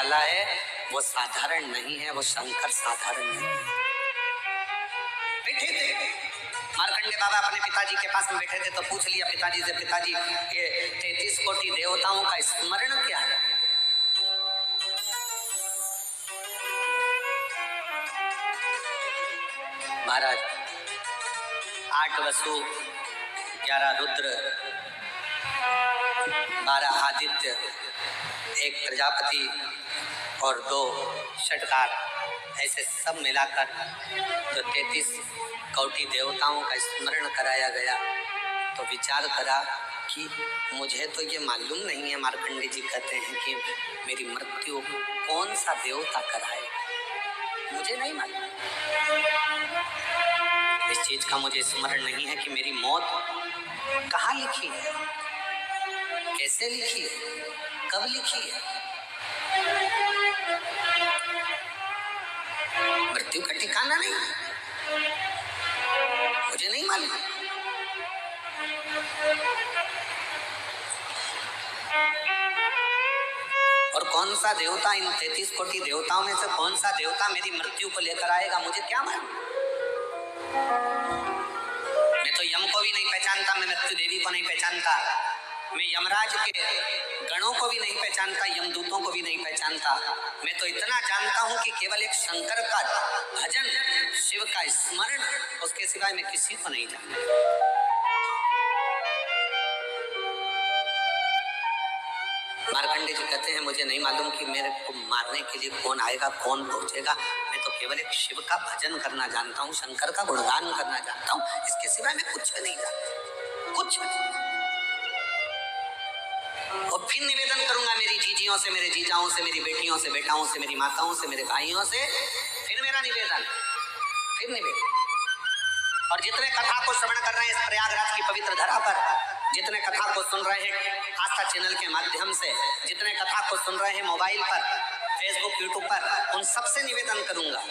वाला है वो साधारण नहीं है, वो शंकर साधारण नहीं है। बैठे थे मार्कंडे बाबा अपने पिताजी के पास में बैठे थे तो पूछ लिया पिताजी से, पिताजी ये 33 कोटि देवताओं का स्मरण क्या है? महाराज 8 वसु, 11 रुद्र, 12 आदित्य, 1 प्रजापति और 2 षटकार, ऐसे सब मिलाकर जो 33 कोटि देवताओं का स्मरण कराया गया। तो विचार करा कि मुझे तो ये मालूम नहीं है, मार्कंडे जी कहते हैं कि मेरी मृत्यु कौन सा देवता कराए, मुझे नहीं मालूम। इस चीज का मुझे स्मरण नहीं है कि मेरी मौत कहाँ लिखी है, कैसे लिखी है, कब लिखी है। मृत्यु का ठिकाना नहीं, मुझे नहीं मालूम। और कौन सा देवता इन 33 कोटि देवताओं में से कौन सा देवता मेरी मृत्यु को लेकर आएगा, मुझे क्या मालूम। मैं तो यम को भी नहीं पहचानता, मैं मृत्यु देवी को नहीं पहचानता, मैं यमराज के गणों को भी नहीं पहचानता, यमदूतों को भी नहीं पहचानता। मैं तो इतना जानता हूं कि केवल एक शंकर का भजन, शिव का स्मरण, उसके सिवाय मैं किसी को नहीं जानता। मार्कंडे जी कहते हैं मुझे नहीं मालूम कि मेरे को मारने के लिए कौन आएगा, कौन पहुंचेगा। मैं तो केवल एक शिव का भजन करना जानता हूँ, शंकर का गुणगान करना जानता हूँ, इसके सिवाय मैं कुछ नहीं जानता, कुछ नहीं। और फिर निवेदन करूंगा मेरी जीजियों से, मेरे जीजाओं से, मेरी बेटियों से, बेटाओं से, मेरी माताओं से, मेरे भाइयों से, फिर मेरा निवेदन, फिर निवेदन। और जितने कथा को श्रवण कर रहे हैं इस प्रयागराज की पवित्र धरा पर, जितने कथा को सुन रहे हैं आस्था चैनल के माध्यम से, जितने कथा को सुन रहे हैं मोबाइल पर, फेसबुक, यूट्यूब पर, उन सबसे निवेदन करूंगा,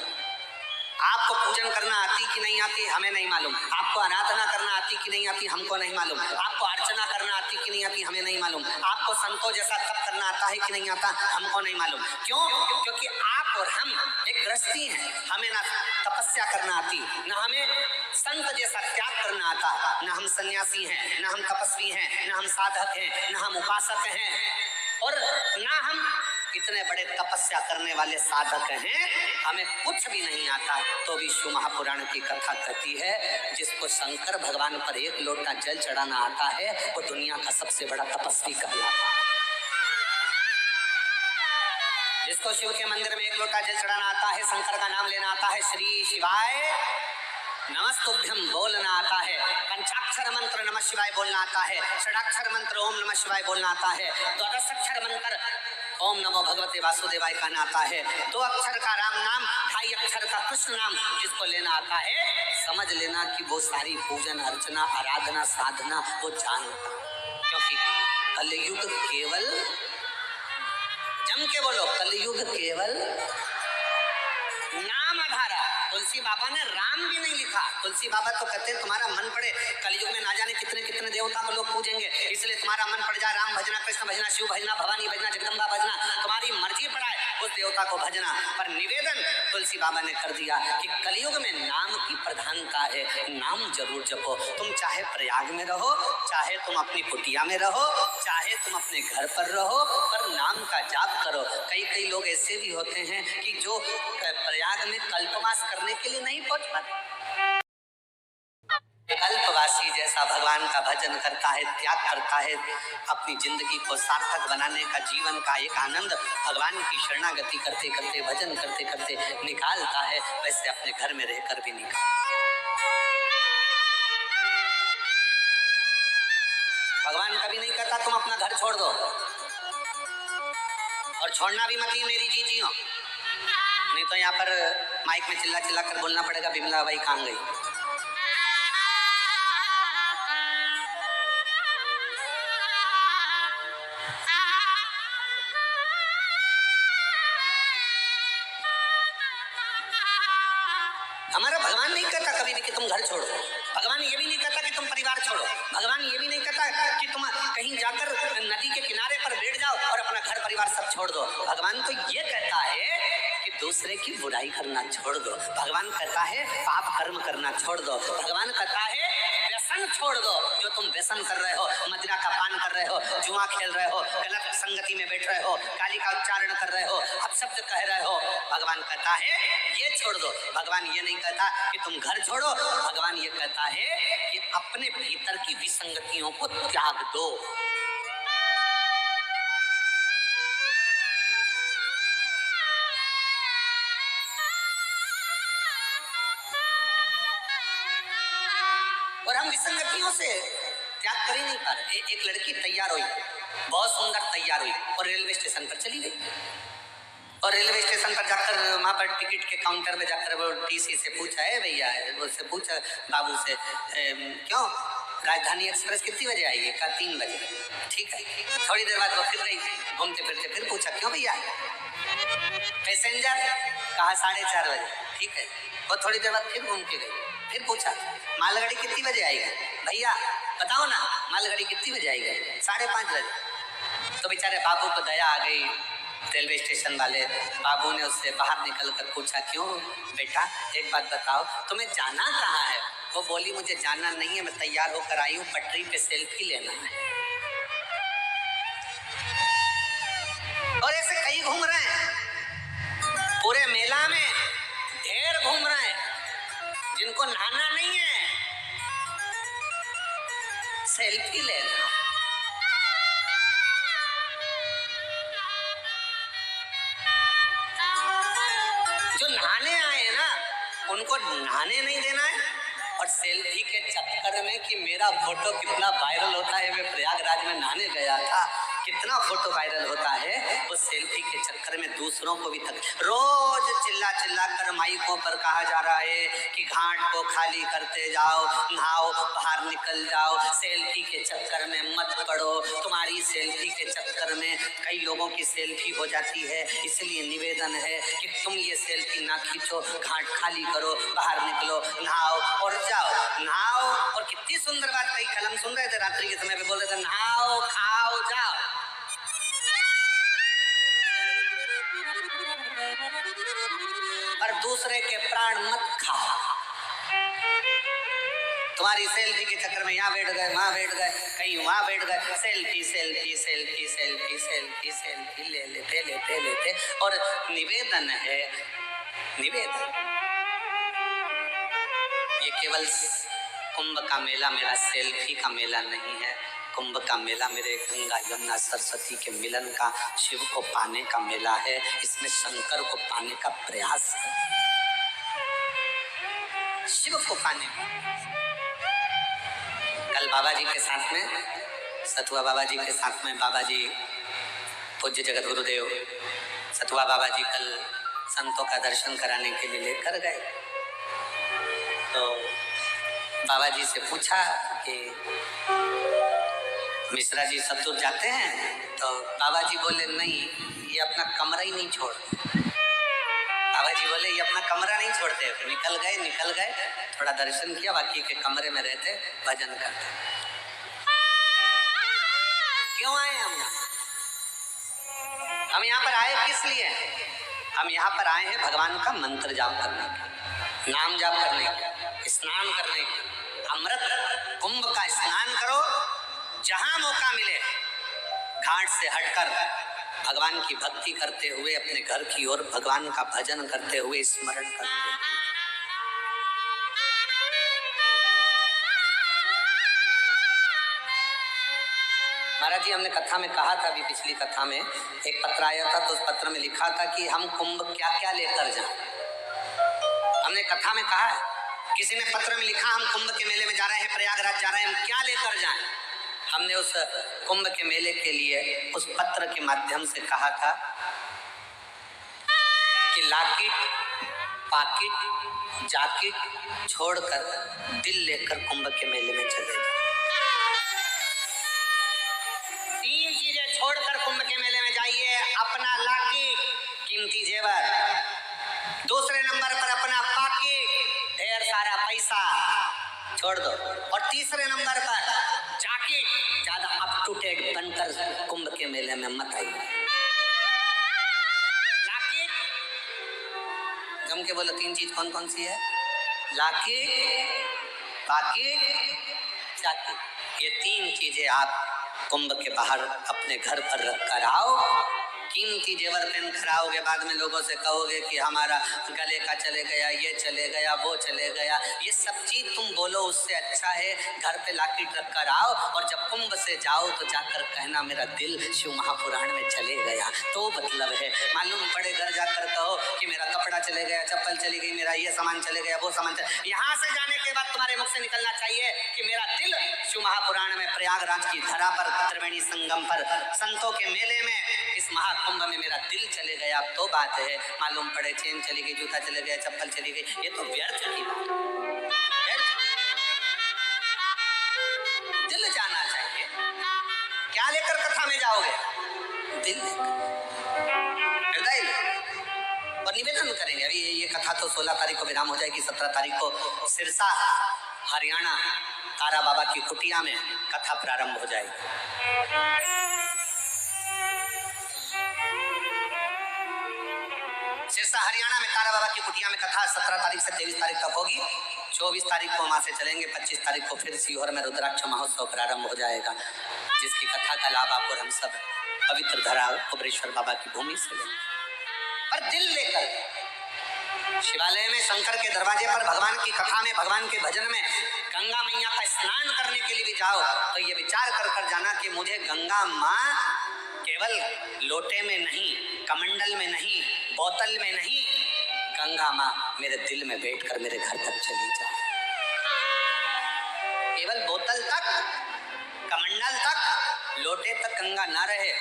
आपको पूजन करना आती कि नहीं आती हमें नहीं मालूम, आपको आराधना करना आती कि नहीं आती हमको नहीं मालूम, आपको अर्चना करना आती कि नहीं आती हमें नहीं मालूम, आपको संतों जैसा तप करना आता है कि नहीं आता हमको नहीं मालूम। क्यों? क्योंकि आप और हम एक गृहस्थी हैं, हमें ना तपस्या करना आती, ना हमें संत जैसा त्याग करना आता, ना हम सन्यासी हैं, ना हम तपस्वी हैं, ना हम साधक हैं, ना हम उपासक हैं, और ना हम इतने बड़े तपस्या करने वाले साधक हैं। हमें कुछ भी नहीं आता तो भी शिव महापुराण की कथा कहती है जिसको शंकर भगवान पर 1 लोटा जल चढ़ाना आता है वो दुनिया का सबसे बड़ा तपस्वी कहलाता है। जिसको शिव के मंदिर में 1 लोटा जल चढ़ाना आता है, शंकर का नाम लेना आता है, श्री शिवाय नमस्तुभ्यम बोलना आता है, पंचाक्षर मंत्र नमः शिवाय बोलना आता है, षडाक्षर मंत्र ओम नमः शिवाय बोलना आता है, द्वादशाक्षर मंत्र ओम नमो भगवते वासुदेवाय कहना आता है, 2 अक्षर का राम नाम, 2.5 अक्षर का कृष्ण नाम जिसको लेना आता है, समझ लेना कि वो सारी पूजन अर्चना आराधना साधना वो जानता। क्योंकि कलयुग केवल, जम के बोलो, कलयुग केवल नाम आधारा। तुलसी बाबा ने राम भी नहीं लिखा, तुलसी बाबा तो कहते हैं तुम्हारा मन पड़े, कलयुग में ना जाने कितने कितने देवता को लोग पूजेंगे, इसलिए तुम्हारा मन पड़ जाए राम भजना, कृष्ण भजना, शिव भजना, भवानी भजना, जगदम्बा भजना, तुम्हारी मर्जी पड़ाए उस देवता को भजना। पर निवेदन तुलसी बाबा ने कर दिया कि कलयुग में नाम की प्रधानता है, नाम जरूर जपो। तुम चाहे प्रयाग में रहो, चाहे तुम अपनी कुटिया में रहो, चाहे तुम अपने घर पर रहो, पर नाम का जाप करो। कई लोग ऐसे भी होते हैं कि जो प्रयाग में कल्पवास करने के लिए नहीं पहुंच पाते, कल्पवासी जैसा भगवान का भजन करता है, त्याग करता है, अपनी जिंदगी को सार्थक बनाने का, जीवन का एक आनंद भगवान की शरणागति करते करते, भजन करते करते निकालता है, वैसे अपने घर में रहकर भी निकाल। भगवान कभी नहीं कहता तुम अपना घर छोड़ दो, और छोड़ना भी मत ही मेरी जीजियों, नहीं तो यहाँ पर माइक में चिल्ला चिल्ला कर बोलना पड़ेगा बिमला भाई कहाँ गई। हमारा भगवान नहीं कहता कभी भी कि तुम घर छोड़ो, भगवान ये भी नहीं कहता कि तुम परिवार छोड़ो, भगवान ये भी नहीं कहता कि तुम कहीं जाकर नदी के किनारे पर बैठ जाओ और अपना घर परिवार सब छोड़ दो। भगवान तो ये कहता है कि दूसरे की बुराई करना छोड़ दो, भगवान कहता है पाप कर्म करना छोड़ दो, भगवान कहता है व्यसन छोड़ दो। जो तुम व्यसन कर रहे हो, मदिरा का पान कर रहे हो, जुआ खेल रहे हो, गलत संगति में बैठ रहे हो, काली का उच्चारण कर रहे हो, अपशब्द कह रहे हो, भगवान कहता है ये छोड़ दो। भगवान ये नहीं कहता कि तुम घर छोड़ो, भगवान ये कहता है कि अपने भीतर की विसंगतियों को त्याग दो। और हम विसंगतियों से त्याग कर ही नहीं पा रहे। एक लड़की तैयार हुई, बहुत सुंदर तैयार हुई और रेलवे स्टेशन पर चली गई। और रेलवे स्टेशन पर जाकर वहां पर टिकट के काउंटर में जाकर वो टीसी से पूछा है भैया, उससे पूछा बाबू से क्यों राजधानी एक्सप्रेस कितनी बजे आएगी? कहा 3 बजे। ठीक है। थोड़ी देर बाद वो फिर गई, घूमते फिरते फिर पूछा क्यों भैया? पैसेंजर? कहा 4:30 बजे। ठीक है। वो थोड़ी देर बाद फिर घूम के गई, फिर पूछा मालगाड़ी कितनी बजे आएगी? भैया बताओ ना मालगाड़ी कितनी बजे आएगी? 5:30 बजे। तो बेचारे बाबू को दया आ गई, रेलवे स्टेशन वाले बाबू ने उससे बाहर निकल कर पूछा क्यों बेटा एक बात बताओ तुम्हें जाना कहाँ है? वो बोली मुझे जाना नहीं है, मैं तैयार होकर आई हूँ, पटरी पे सेल्फी लेना है। और ऐसे कई घूम रहे हैं पूरे मेला में, ढेर घूम रहे हैं जिनको नहाना नहीं है, सेल्फी लेना। जो नहाने आए हैं ना उनको नहाने नहीं देना है, और सेल्फी के चक्कर में कि मेरा फोटो कितना वायरल होता है, मैं प्रयागराज में नहाने गया था, कितना फोटो वायरल होता है, वो सेल्फी के चक्कर में दूसरों को भी रोज चिल्ला चिल्ला कर माइकों पर कहा जा रहा है कि घाट को खाली करते जाओ, नहाओ, बाहर निकल जाओ, सेल्फी के चक्कर में मत पड़ो। तुम्हारी सेल्फी के चक्कर में कई लोगों की सेल्फी हो जाती है, इसलिए निवेदन है कि तुम ये सेल्फी ना खींचो, घाट खाली करो, बाहर निकलो, नहाओ और जाओ। नहाओ, और कितनी सुंदर बात कही, कल हम सुन रहे थे रात्रि के समय पे बोल रहे थे नहाओ खाओ जाओ। और दूसरे के प्राण मत खा। तुम्हारी सेल्फी के चक्कर में यहाँ बैठ गए, वहां बैठ गए, कहीं वहां बैठ गए, selfie selfie selfie selfie selfie selfie ले लेते लेते लेते। और निवेदन है, निवेदन, ये केवल कुंभ का मेला मेरा सेल्फी का मेला नहीं है, कुंभ का मेला मेरे गंगा यमुना सरस्वती के मिलन का, शिव को पाने का मेला है। इसमें शंकर को पाने का प्रयास है, शिव को पाने का। कल बाबा जी के साथ में, सतुआ बाबा जी के साथ में, बाबा जी पूज्य जगत गुरुदेव सतुआ बाबा जी कल संतों का दर्शन कराने के लिए लेकर गए। तो बाबा जी से पूछा कि मिश्रा जी सब दूर जाते हैं? तो बाबा जी बोले नहीं, ये अपना कमरा ही नहीं छोड़। बाबा जी बोले ये अपना कमरा नहीं छोड़ते। फिर निकल गए, थोड़ा दर्शन किया, बाकी के कमरे में रहते, भजन करते। क्यों आए हम यहाँ? हम यहाँ पर आए किस लिए? हम यहाँ पर आए हैं भगवान का मंत्र जाप करने के, नाम जाप करने के, स्नान करने के। अमृत कुंभ का स्नान करो, जहां मौका मिले घाट से हटकर भगवान की भक्ति करते हुए अपने घर की ओर भगवान का भजन करते हुए, स्मरण करते हुए। महाराज जी हमने कथा में कहा था, अभी पिछली कथा में एक पत्र आया था, तो उस पत्र में लिखा था कि हम कुंभ क्या क्या लेकर जाएं। हमने कथा में कहा है, किसी ने पत्र में लिखा हम कुंभ के मेले में जा रहे हैं, प्रयागराज जा रहे हैं, हम क्या लेकर जाएं। हमने उस कुंभ के मेले के लिए उस पत्र के माध्यम से कहा था कि लाकिट, पाकिट, जाकिट छोड़कर दिल लेकर कुंभ के मेले में चले जाओ। 3 चीजें छोड़कर कुंभ के मेले में जाइए। अपना लाकिट, कीमती जेवर, दूसरे नंबर पर अपना पाकिट, छोड़ दो। और तीसरे नंबर पर जाके ज्यादा अप टू डेट बनकर कुंभ के मेले में मत आइए। लाके जम के बोलो, तीन चीज कौन कौन सी है? लाके, पाके, जाके। ये तीन चीजें आप कुंभ के बाहर अपने घर पर रख कर आओ। कीमती जेवर पहन कर आओगे, बाद में लोगों से कहोगे कि हमारा गले का चले गया, ये चले गया, वो चले गया। ये सब चीज तुम बोलो, उससे अच्छा है घर पे लाकिट रख कर आओ और जब कुंभ से जाओ तो जाकर कहना मेरा दिल शिव महापुराण में चले गया। तो मतलब है, मालूम पड़े घर जाकर कहो कि मेरा कपड़ा चले गया, चप्पल चली गई, मेरा ये सामान चले गया, वो सामान चले। यहाँ से जाने के बाद तुम्हारे मुख से निकलना चाहिए कि मेरा दिल शिव महापुराण में, प्रयागराज की धरा पर, त्रिवेणी संगम पर, संतों के मेले में, इस महाकुंभ में मेरा दिल चले गया। तो बात है, मालूम पड़े चेन चली गई, जूता चले गया, चप्पल चली गई, ये तो व्यर्थ की बात। दिल जाना चाहिए। क्या लेकर कथा में जाओगे? दिल लेकर, हृदय लेकर। और निवेदन करेंगे, अभी ये कथा तो 16 तारीख को विराम हो जाएगी। 17 तारीख को सिरसा हरियाणा तारा बाबा की कुटिया में कथा प्रारंभ हो जाएगी। सिरसा हरियाणा में तारा बाबा की कुटिया में कथा 17 तारीख से 23 तारीख तक होगी। 24 तारीख को वहां से चलेंगे, 25 तारीख को फिर सीहोर में रुद्राक्ष महोत्सव प्रारंभ हो जाएगा, जिसकी कथा का लाभ आप और हम सब पवित्र धरा कुबरेश्वर बाबा की भूमि से लेंगे। पर दिल लेकर शिवालय में शंकर के दरवाजे पर भगवान की कथा में, भगवान के भजन में, गंगा मैया का स्नान करने के लिए भी जाओ तो ये विचार कर जाना कि मुझे गंगा माँ केवल लोटे में नहीं, कमंडल में नहीं, बोतल में नहीं, गंगा माँ मेरे दिल में बैठकर मेरे घर तक चली जाए। केवल बोतल तक, कमंडल तक, लोटे तक गंगा ना रहे,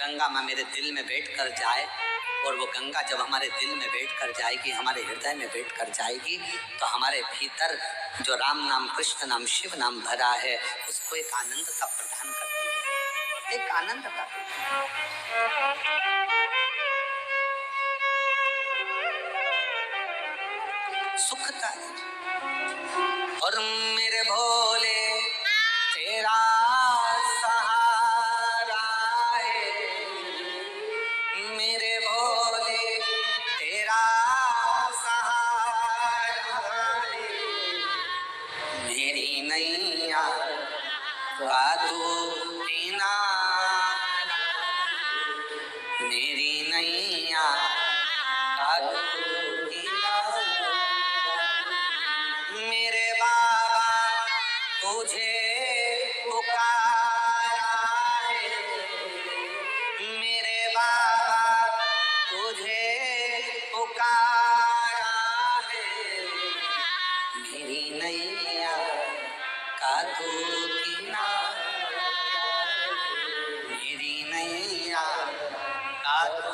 गंगा माँ मेरे दिल में बैठकर जाए। और वो गंगा जब हमारे दिल में बैठकर जाएगी, हमारे हृदय में बैठकर जाएगी, तो हमारे भीतर जो राम नाम, कृष्ण नाम, शिव नाम भरा है, उसको एक आनंदता प्रदान करती है, एक आनंदता। सुखता और मेरे भोले तेरा सहारा है, मेरे भोले तेरा सहारा है, मेरी नैया का तू किनारा, मेरी नैया का तू किनारा, मेरे बाबा तुझे पुकारा है, मेरे बाबा तुझे पुकारा है, मेरी नैया का तू किनारा, मेरी नैया का तू।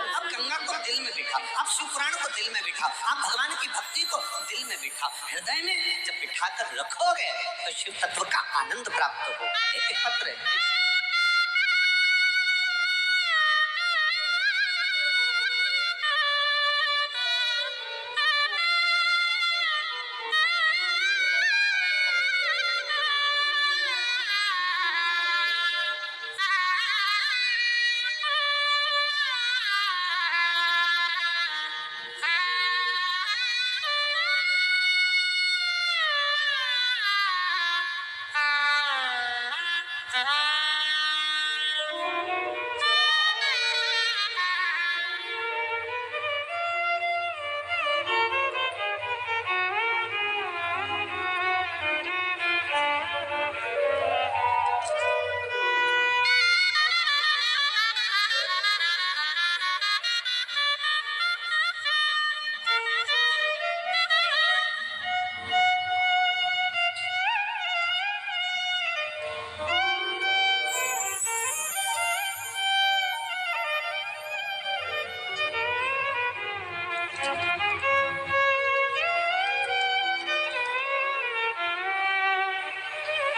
आप गंगा को दिल में बिठाओ, आप शिव पुराण को दिल में बिठाओ, आप भगवान की भक्ति को दिल में बिठाओ। हृदय में जब बिठाकर रखोगे तो शिव तत्व का आनंद प्राप्त होगा। एक पत्र है,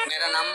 मेरा नाम